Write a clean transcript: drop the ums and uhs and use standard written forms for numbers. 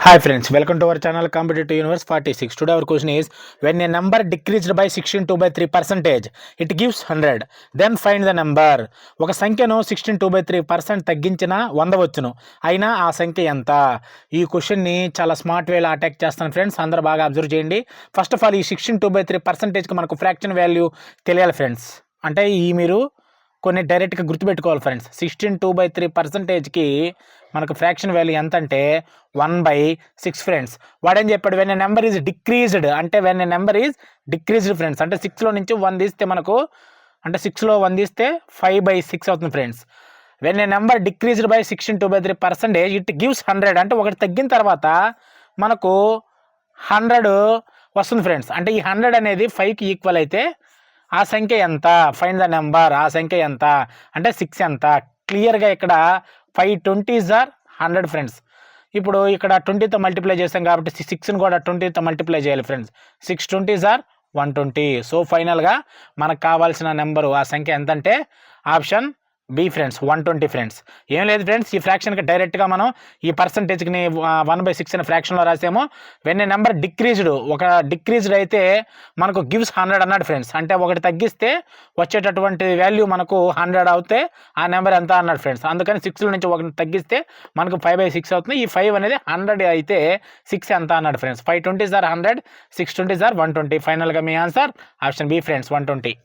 Hi friends, welcome to our channel Competitive Universe 46. Today our question is, when a number decreased by 16 by 3 percentage, it gives 100. Then find the number. ఒక సంఖ్యను 16 by 3% తగ్గించిన 100 వచ్చును. అయినా ఆ సంఖ్య ఎంత? ఈ క్వశ్చన్ని చాలా స్మార్ట్ వేలో అటాక్ చేస్తాను ఫ్రెండ్స్. అందరూ బాగా అబ్జర్వ్ చేయండి. ఫస్ట్ ఆఫ్ ఆల్ ఈ 16 by 3%కి మనకు ఫ్రాక్షన్ వాల్యూ తెలియాలి ఫ్రెండ్స్. అంటే మీరు కొన్ని డైరెక్ట్గా గుర్తుపెట్టుకోవాలి ఫ్రెండ్స్. 16/3%కి మనకు ఫ్రాక్షన్ వాల్యూ ఎంత అంటే 1/6 ఫ్రెండ్స్. వాడేం చెప్పాడు, when a number is decreased అంటే when a number is decreased friends. అంటే 6లో నుంచి 1 తీస్తే మనకు అంటే 6లో 1 తీస్తే 5/6 అవుతుంది friends. When a number decreased by 16/3% it gives 100. అంటే ఒకటి తగ్గిన తర్వాత మనకు 100 వస్తుంది ఫ్రెండ్స్. అంటే ఈ 100 అనేది 5కి ఈక్వల్ అయితే ఆ సంఖ్య ఎంత? Find the number. ఆ సంఖ్య ఎంత అంటే 6 ఎంత? క్లియర్గా ఇక్కడ 5 20s ఆర్ 100 ఫ్రెండ్స్. ఇప్పుడు ఇక్కడ 20తో మల్టిప్లై చేస్తాం కాబట్టి 6ని కూడా 20తో మల్టిప్లై చేయాలి ఫ్రెండ్స్. 6 20s are 120. సో ఫైనల్గా మనకు కావాల్సిన నెంబరు ఆ సంఖ్య ఎంత అంటే ఆప్షన్ బి ఫ్రెండ్స్, 120 ఫ్రెండ్స్. ఏం లేదు ఫ్రెండ్స్, ఈ ఫ్రాక్షన్కి డైరెక్ట్గా మనం ఈ పర్సంటేజ్ని 1/6 అనే ఫ్రాక్షన్లో రాసాము. వెన్ ఏ నెంబర్ డిక్రీజ్డ్, ఒక డిక్రీజ్డ్ అయితే మనకు గివ్స్ 100 అన్నాడు ఫ్రెండ్స్. అంటే ఒకటి తగ్గిస్తే వచ్చేటటువంటి వాల్యూ మనకు 100 అవుతే ఆ నెంబర్ ఎంత అన్నాడు ఫ్రెండ్స్. అందుకని 6లో నుంచి ఒకటి తగ్గిస్తే మనకు 5/6 అవుతుంది. ఈ 5 అనేది 100 అయితే 6 ఎంత అన్నాడు friends. 5 20s are 100, 6 20s are 120. ఫైనల్గా మీ ఆన్సర్ ఆప్షన్ బి ఫ్రెండ్స్, 120.